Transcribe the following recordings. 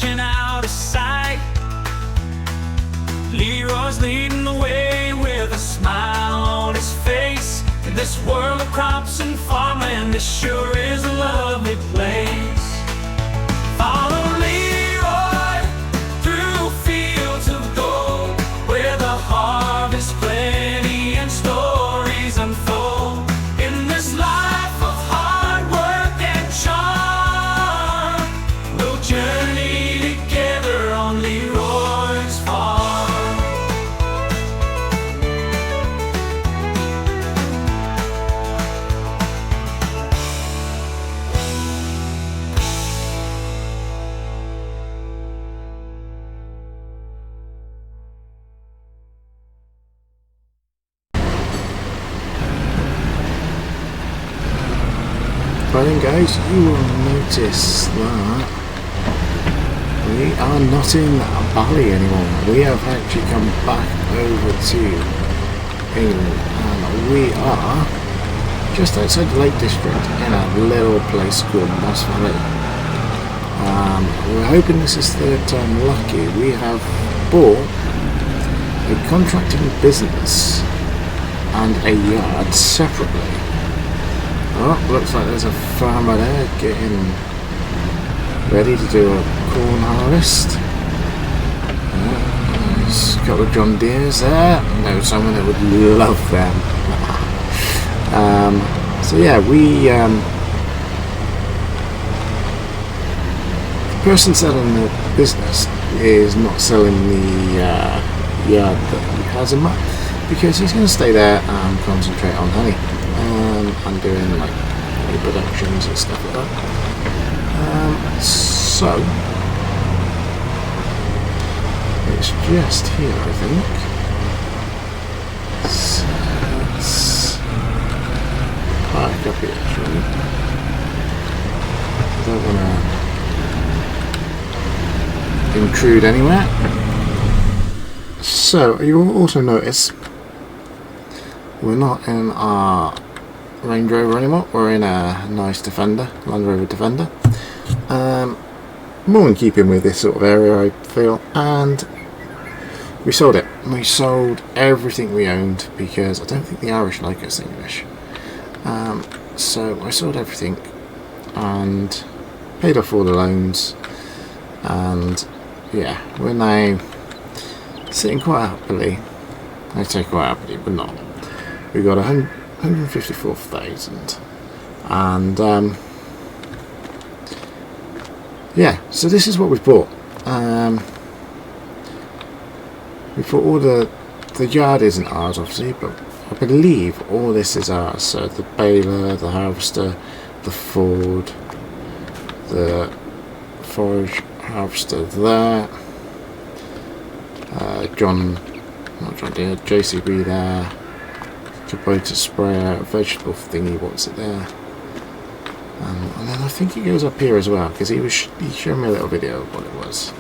reaching out of sight. Leroy's leading the way with a smile on his face. In this world of crops and farming, this sure is a lovely place. Follow Leroy through fields of gold, where the harvest plenty and stories unfold. In this life of hard work and charm, we'll journey together on Leroy's farm. Well then guys, you will notice that we are not in Valley anymore. We have actually come back over to England and we are just outside the Lake District in a little place called Moss Valley. We're hoping this is third time lucky. We have bought a contracting business and a yard separately. Oh, looks like there's a farmer there getting ready to do a corn harvest. There's a couple of John Deeres there. I know someone that would love them. So yeah, the person selling the business is not selling the yard that he has him at, because he's going to stay there and concentrate on honey. And doing like productions and stuff like that. So it's just here, I think. So let's park up here actually. I don't want to intrude anywhere. So you'll also notice we're not in our Range Rover anymore. We're in a nice Defender, Land Rover Defender. More in keeping with this sort of area, I feel. And we sold it. We sold everything we owned because I don't think the Irish like us English. So I sold everything and paid off all the loans. And yeah, we're now sitting quite happily. I say quite happily, but not. We got 154,000 and yeah, so this is what we've bought. We bought all the yard isn't ours obviously, but I believe all this is ours. So the baler, the harvester, the Ford, the forage harvester there, not John Deere, JCB there, Kubota sprayer, vegetable thingy, what's it there, and then I think it goes up here as well because he showed me a little video of what it was.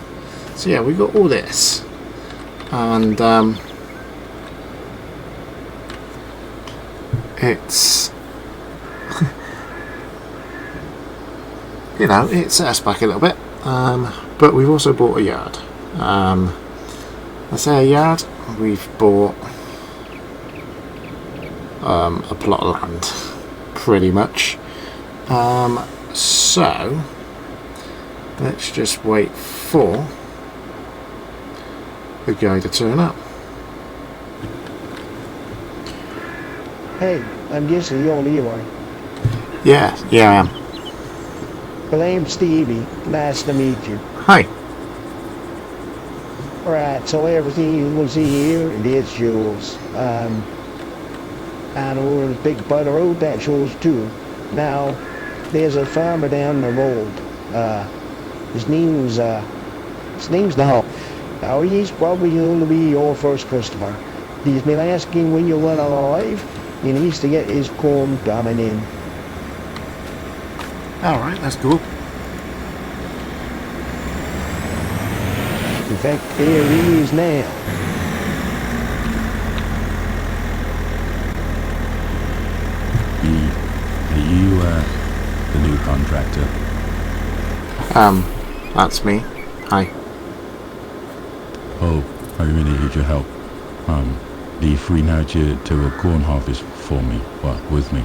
So yeah, we got all this, and it's you know, it set us back a little bit, but we've also bought a yard. I say a yard, we've bought a plot of land, pretty much. So let's just wait for the guy to turn up. Hey, I'm guessing you're Leroy. Yeah, I am. Well, I'm Stevie. Nice to meet you. Hi. Right, so everything you will see here, it's yours. I know there's a big part of the road that shows too. Now, there's a farmer down the road. His name's Now. Now, he's probably going to be your first customer. He's been asking when you went alive. He needs to get his corn coming in. Alright, that's cool. In fact, there he is now. Are you the new contractor? That's me. Hi. Oh, I really need your help. Are you free now to a corn harvest for me? Well, with me?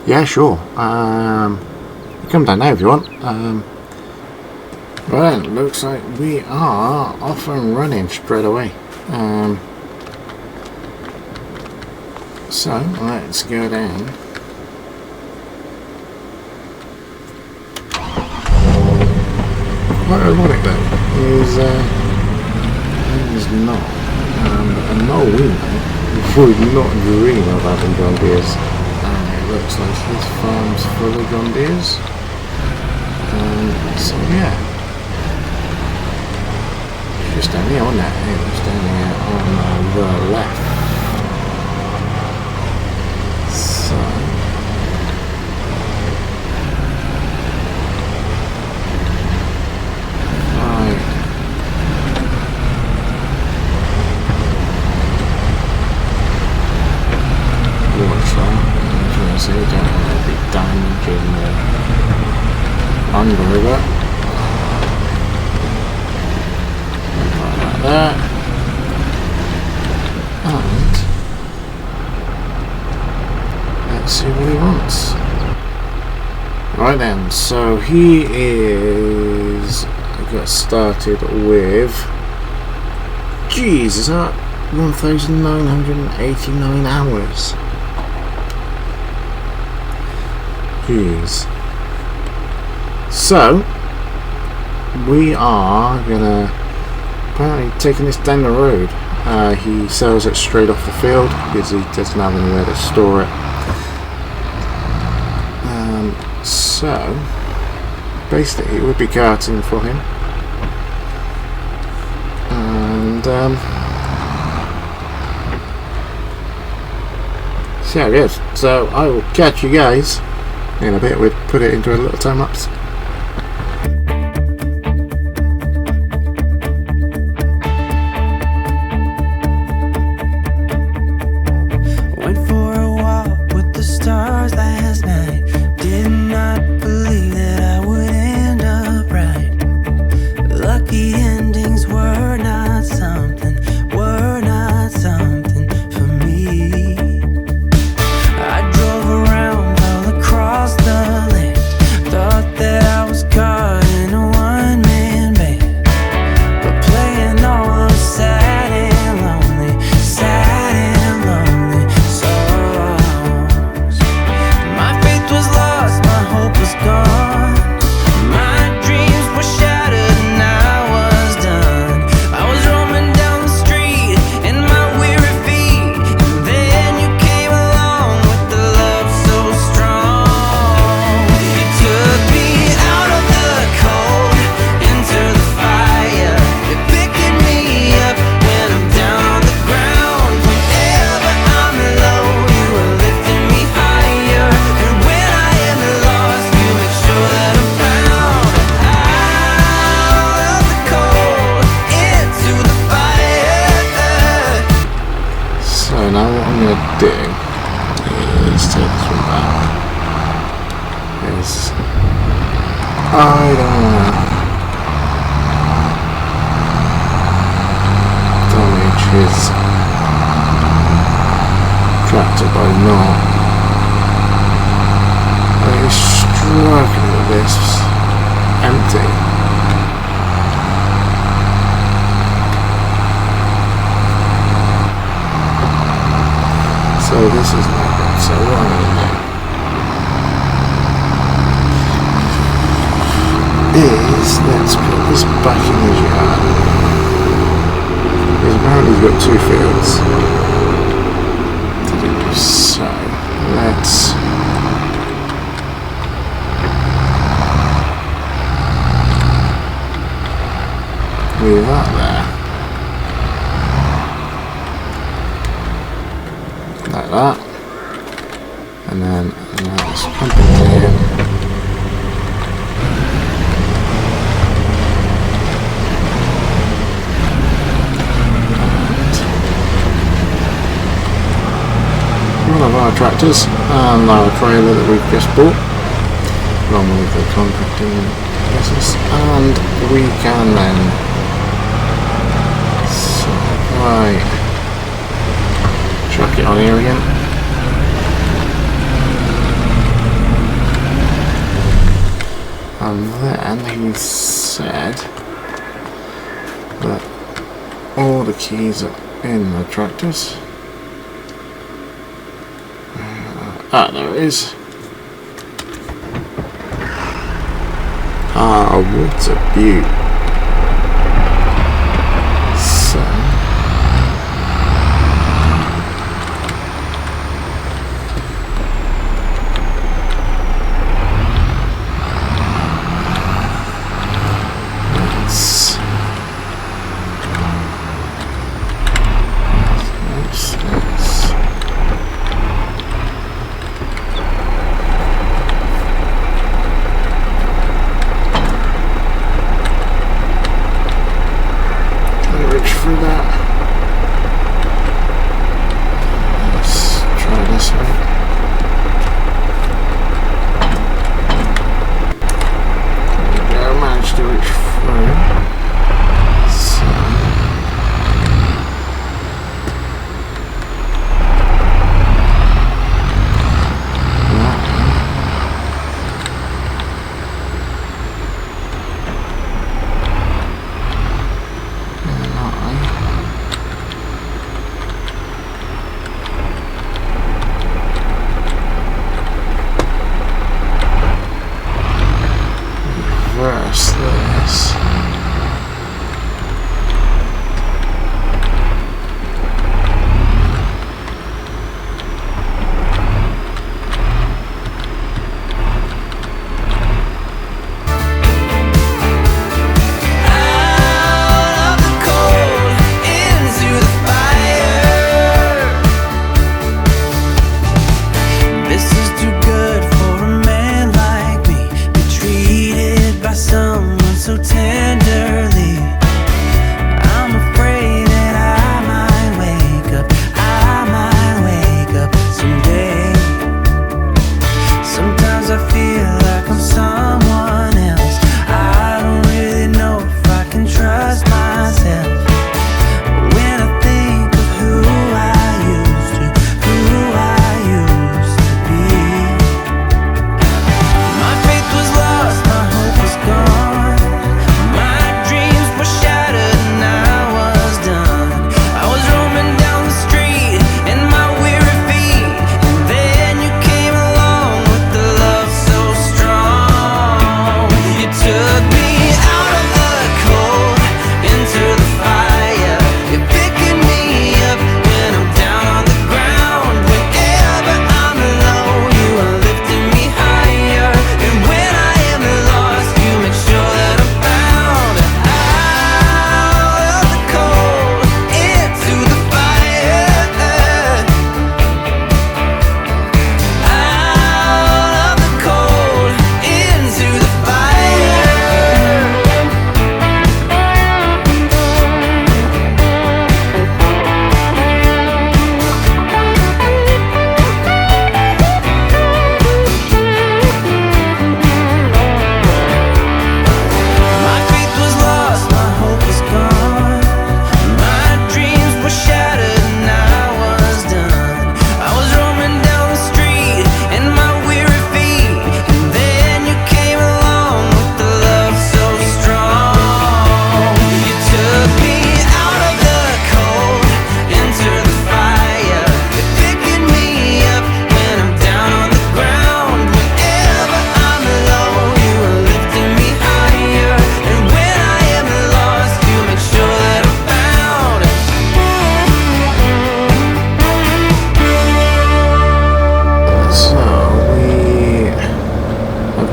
Yeah, sure. Come down now if you want. Right, looks like we are off and running straight away. So let's go down. Quite ironic though is not. I know we would not dream of having John Deere's. It looks like his farm's full of John Deere's. So yeah. Just down here on that, it was down here on the left. So right. Watch that. So you don't want to be damaging the under of it. Like that. And let's see what he wants. Right then, so he is got started with, geez, is that 1,989 hours? Jeez. So we are gonna apparently taking this down the road. He sells it straight off the field because he doesn't have anywhere to store it. So basically it would be carting for him, and see how it is. So I will catch you guys in a bit. We'll put it into a little time lapse. I don't want to damage his tractor by not. He's struggling with this empty. So this is not good. So what I'm going to do is, let's put this back in his yard, because apparently he's got 2 fields to do. So let's leave that there, like that, and then let's pump it here. One of our tractors and our trailer that we've just bought, along with the contracting business, and we can then. So, right. Chuck it on here again. And then he said that all the keys are in the tractors. There it is. Ah, what a beaut. So,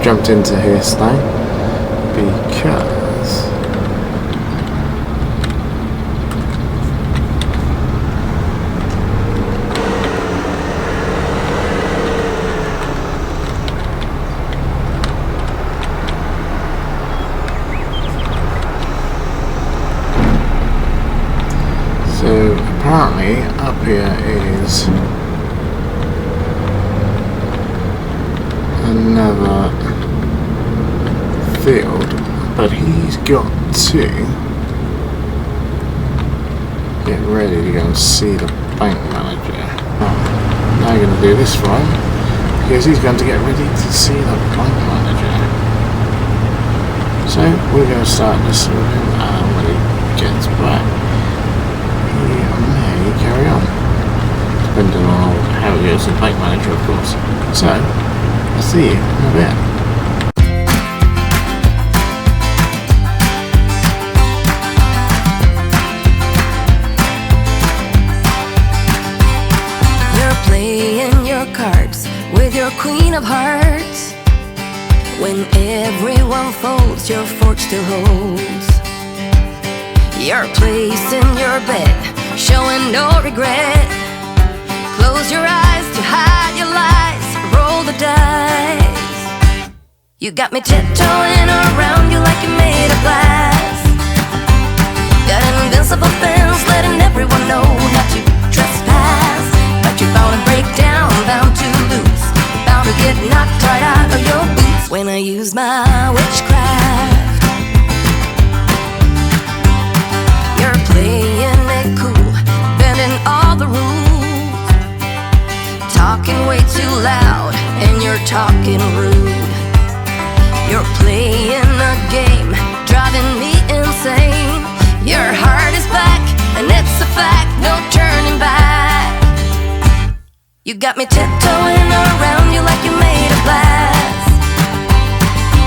jumped into here today because so apparently up here is another field got to get ready to go and see the bank manager. Now I'm going to do this for him, because he's going to get ready to see the bank manager. So we're going to start this with him, and when he gets back, he may carry on, depending on how he goes to the bank manager, of course. So I'll see you in a bit. With your queen of hearts, when everyone folds, your fork still holds. Your place in your bed, showing no regret. Close your eyes to hide your lies, roll the dice. You got me tiptoeing around you like you're made of glass. Got an invincible fence, letting everyone know not to trespass. But you're bound to break down, bound to lose, bound to get knocked right out of your boots when I use my witchcraft. You're playing it cool, bending all the rules, talking way too loud, and you're talking rude. You're playing a game, driving me insane. Your heart is back, and it's a fact, no turning back. You got me tiptoeing around you like you're made of glass.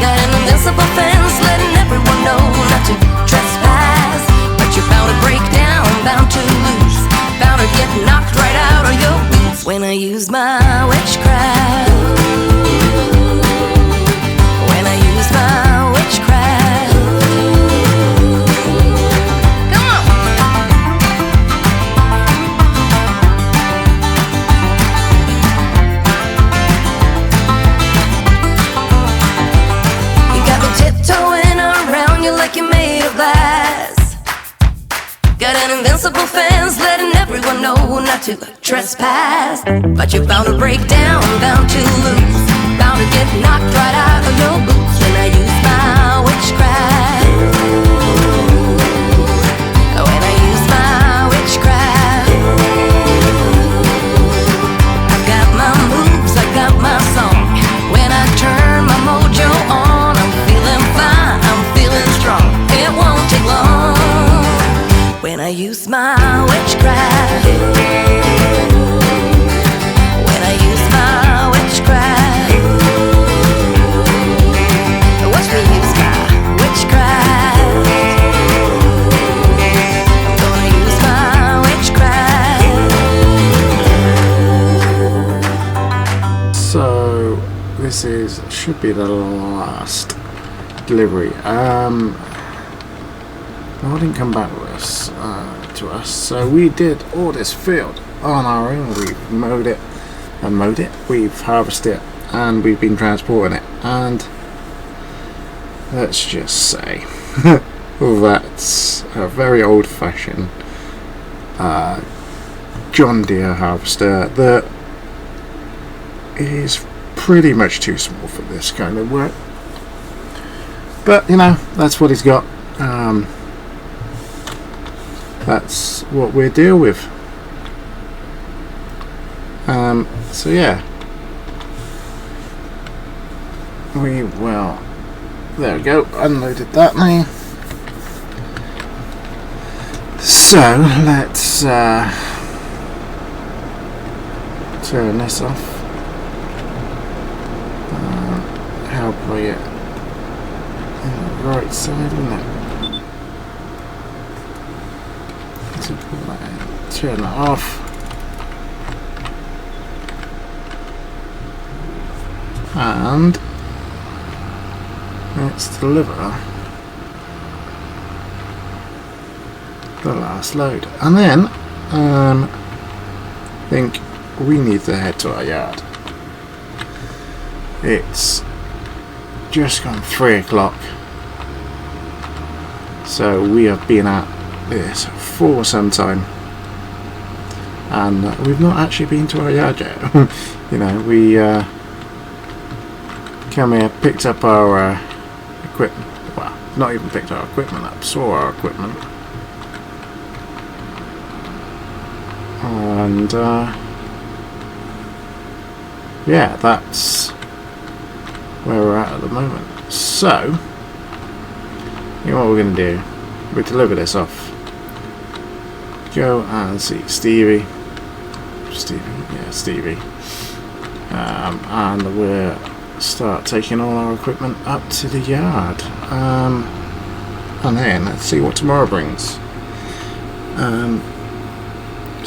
Got an invincible fence, letting everyone know not to trespass. But you're bound to break down, bound to lose, bound to get knocked right out of your boots when I use my witchcraft. When I use my witchcraft. Like you're made of glass. Got an invincible fence, letting everyone know not to trespass. But you're bound to break down, bound to lose, bound to get knocked right out of your boots when I use my witchcraft. When I use my witchcraft. I've got my moves, I got my song. When I turn my mojo on, I'm feeling fine, I'm feeling strong. It won't take long when I use my witchcraft. When I use my witchcraft. Watch me use my witchcraft. I'm gonna use my witchcraft. So this should be the last delivery. No, I didn't come back with us, to us, so we did all this field on our own. We've mowed it, we've harvested it, and we've been transporting it, and let's just say that's a very old-fashioned John Deere harvester that is pretty much too small for this kind of work, but you know, that's what he's got. That's what we deal with. So yeah, there we go, unloaded that now. So let's turn this off. How do I get in the right side, isn't it? Turn that off, and let's deliver the last load, and then I think we need to head to our yard. It's just gone 3 o'clock, so we have been at this for some time, and we've not actually been to our yard yet. You know, we come here, picked up our equipment, well, not even picked our equipment up, saw our equipment. And yeah, that's where we're at the moment. So, you know what we're going to do? We deliver this off. Go and see Stevie. Stevie. And we'll start taking all our equipment up to the yard. And then let's see what tomorrow brings.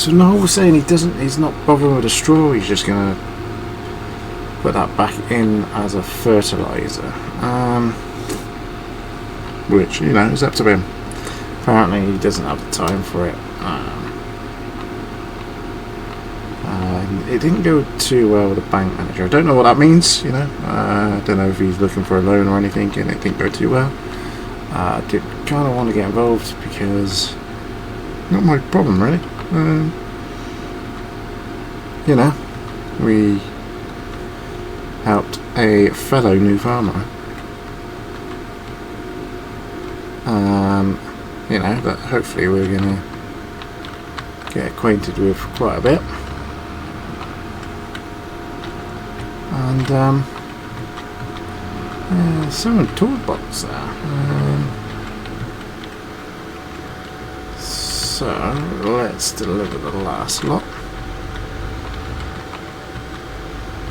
So Noel was saying he's not bothering with the straw. He's just gonna put that back in as a fertilizer. Which, you know, is up to him. Apparently he doesn't have the time for it. It didn't go too well with the bank manager. I don't know what that means, you know. I don't know if he's looking for a loan or anything, and it didn't go too well. I did kind of want to get involved because not my problem really. You know, we helped a fellow new farmer. You know, that hopefully we're gonna get acquainted with quite a bit. And someone toolbox there. So let's deliver the last lot.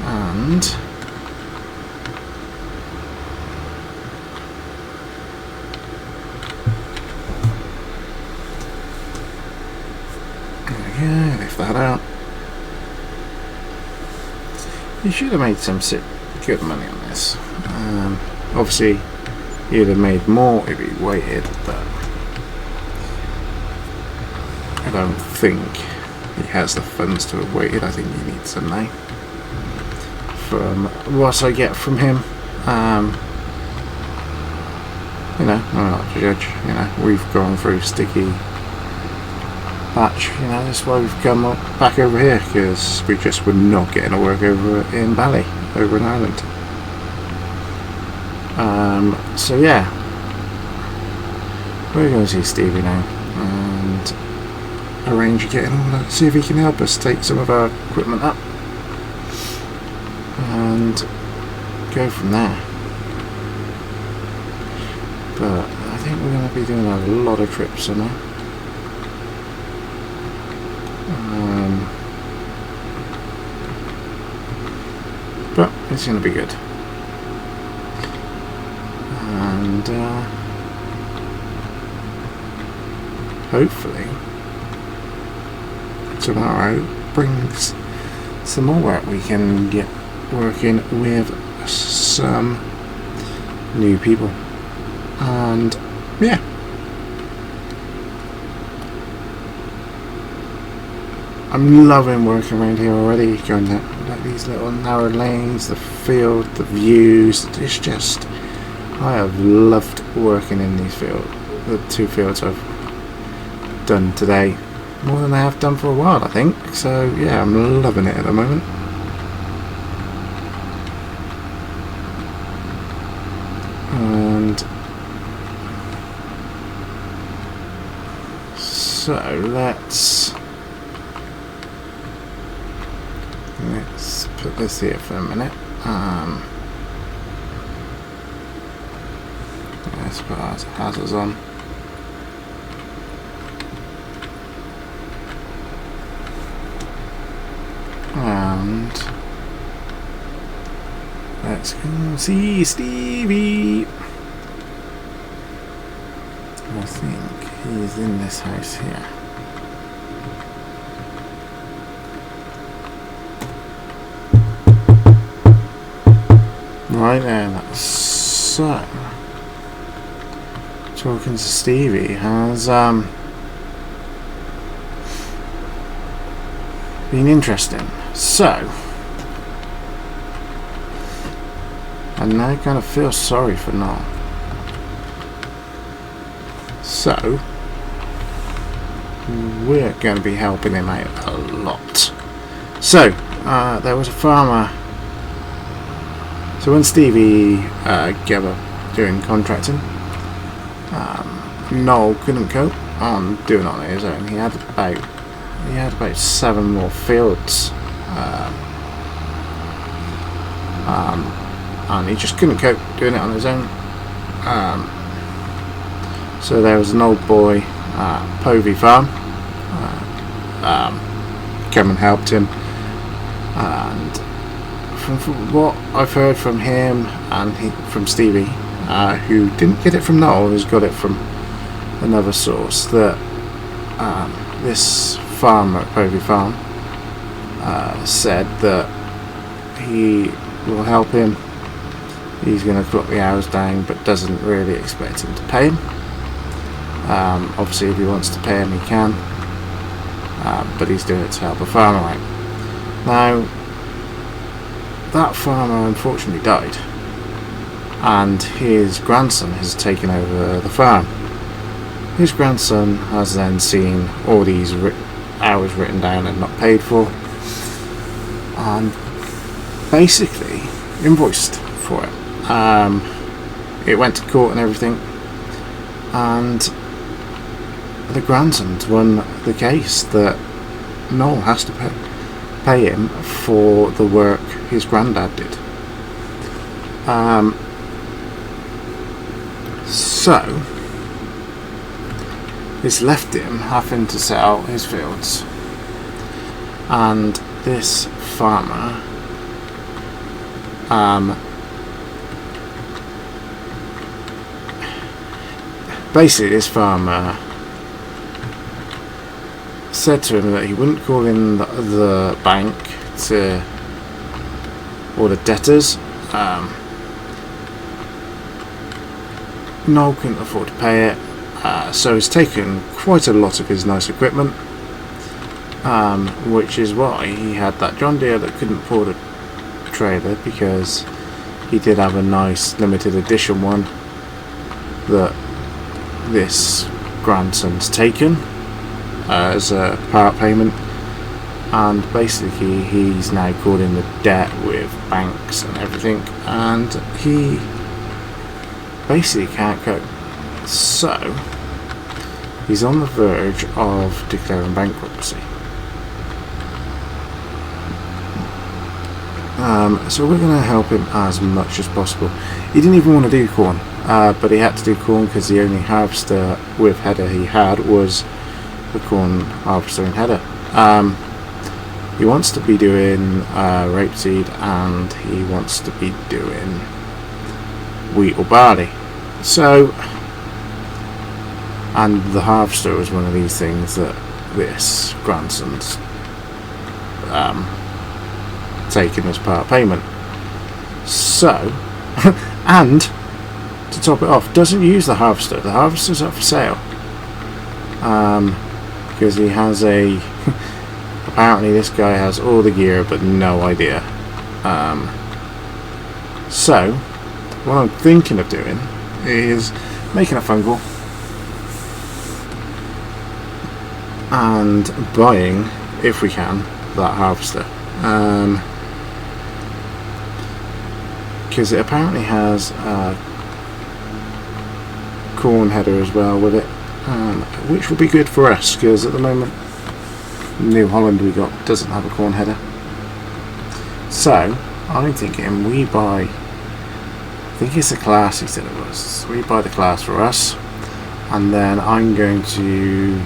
And there we go, lift that out. You should have made some good money on this. Obviously, you'd have made more if you waited, but I don't think he has the funds to have waited. I think he needs some money. From what I get from him, you know, I'm not to judge. You know, we've gone through sticky patch, you know, that's why we've come back over here, because we just were not getting to work over in Valley, over in Ireland. So yeah, we're going to see Stevie now and arrange getting all that, see if he can help us take some of our equipment up and go from there. But I think we're going to be doing a lot of trips somewhere. But it's going to be good. And hopefully tomorrow brings some more work. We can get working with some new people. And yeah, I'm loving working around here already, going down like these little narrow lanes, the field, the views. It's just, I have loved working in these fields, the two fields I've done today, more than I have done for a while, I think. So yeah, I'm loving it at the moment. And so let's put this here for a minute. Let's put our hazards on. And let's go see Stevie. I think he's in this house here. Right there, that's so. Talking to Stevie has been interesting. So, I now kind of feel sorry for Noel. So, we're going to be helping him out a lot. So, there was a farmer. So when Stevie gave up doing contracting, Noel couldn't cope on doing it on his own. He had about 7 more fields, and he just couldn't cope doing it on his own. So there was an old boy at Povey Farm, came and helped him, and from what I've heard from him and from Stevie, who didn't get it from Noel, who's got it from another source, that this farmer at Povey Farm said that he will help him. He's going to drop the hours down, but doesn't really expect him to pay him. Obviously, if he wants to pay him, he can, but he's doing it to help a farmer out. Now, that farmer unfortunately died, and his grandson has taken over the farm. His grandson has then seen all these hours written down and not paid for, and basically invoiced for it. It went to court and everything, and the grandson's won the case that Noel has to pay him for the work his granddad did. So this left him having to sell his fields, and this farmer basically this farmer said to him that he wouldn't call in the bank to, or the debtors. Noel couldn't afford to pay it, so he's taken quite a lot of his nice equipment, which is why he had that John Deere that couldn't afford a trailer, because he did have a nice limited edition one that this grandson's taken as a part payment, and basically he's now caught in the debt with banks and everything, and he basically can't cope. So he's on the verge of declaring bankruptcy. So we're going to help him as much as possible. He didn't even want to do corn, but he had to do corn because the only harvester with header he had was the corn harvester and header. He wants to be doing rapeseed, and he wants to be doing wheat or barley. So, and the harvester was one of these things that this grandson's taken as part payment. So, and to top it off, doesn't use the harvester. The harvester's up for sale, because he has a apparently this guy has all the gear but no idea. So what I'm thinking of doing is making a phone call and buying, if we can, that harvester, because it apparently has a corn header as well with it, which will be good for us, because at the moment New Holland we got doesn't have a corn header. So I'm thinking we buy, I think it's a class, he said it was, we buy the class for us, and then I'm going to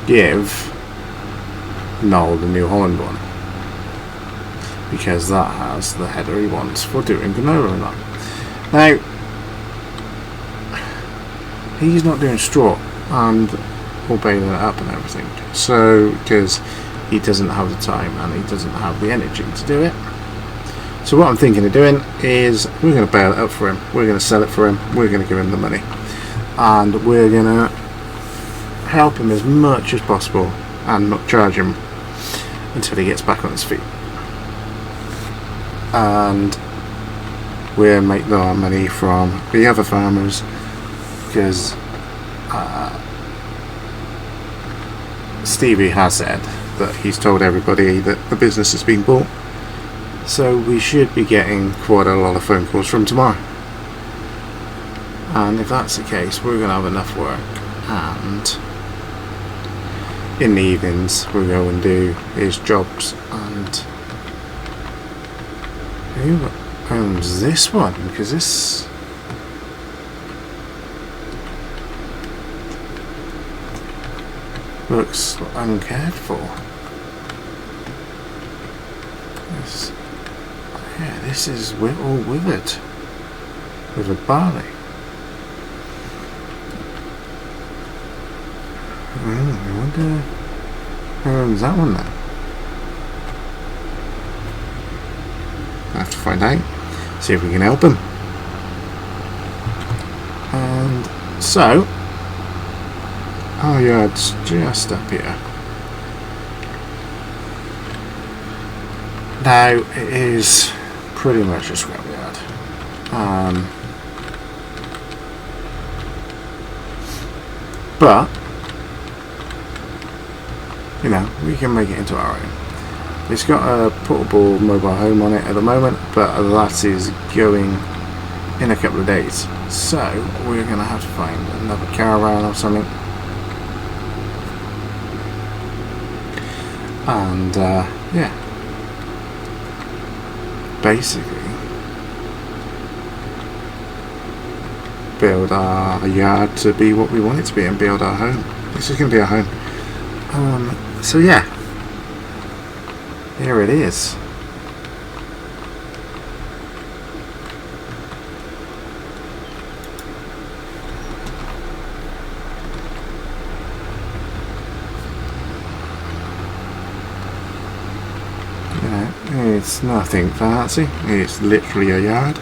give Noel the New Holland one, because that has the header he wants for doing canola and that. Now he's not doing straw and or baling it up and everything, so because he doesn't have the time and he doesn't have the energy to do it. So what I'm thinking of doing is we're going to bale it up for him, we're going to sell it for him, we're going to give him the money, and we're going to help him as much as possible and not charge him until he gets back on his feet, and we'll make our money from the other farmers, because Stevie has said that he's told everybody that the business has been bought, so we should be getting quite a lot of phone calls from tomorrow. And if that's the case, we're going to have enough work, and in the evenings we'll go and do his jobs. And who owns this one? Because this looks uncared for. Yeah, this is all withered with a barley. I wonder who owns that one then. I have to find out, see if we can help him. And so, our yard's just up here. Now it is pretty much a scrapyard. But you know, we can make it into our own. It's got a portable mobile home on it at the moment, but that is going in a couple of days. So we're going to have to find another caravan or something. And yeah, basically build our yard to be what we want it to be and build our home. This is going to be our home. So yeah, here it is. Yeah, it's nothing fancy. It's literally a yard.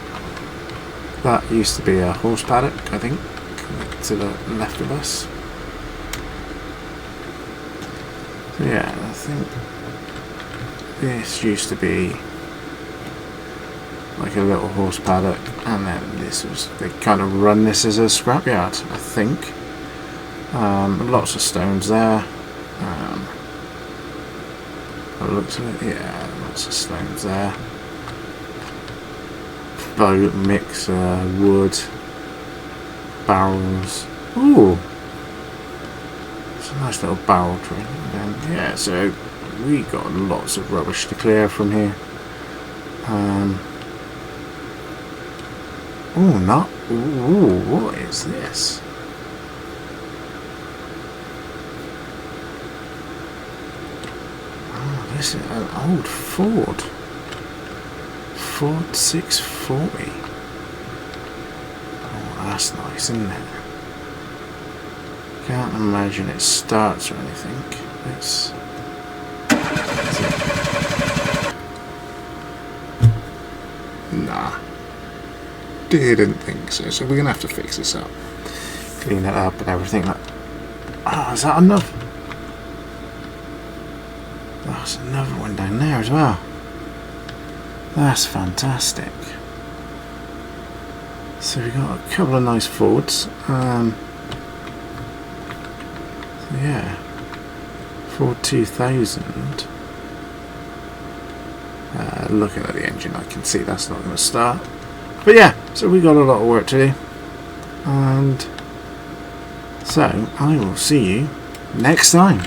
That used to be a horse paddock, I think, to the left of us. Yeah, I think this used to be like a little horse paddock, and then this was, they kind of run this as a scrapyard, I think. Lots of stones there. By the looks of it, yeah, lots of stones there. Boat mixer, wood, barrels. Ooh! It's a nice little barrel tree. Yeah, so we got lots of rubbish to clear from here. What is this? Oh, this is an old Ford 640. Oh, that's nice, isn't it? Can't imagine it starts or anything. It's nah, didn't think so. So we're gonna have to fix this up, clean it up and everything. Oh, is that enough? There's another one down there as well. That's fantastic. So we got a couple of nice Fords. Yeah, Ford 2000. Looking at the engine, I can see that's not going to start. But yeah, so we got a lot of work to do. And so I will see you next time.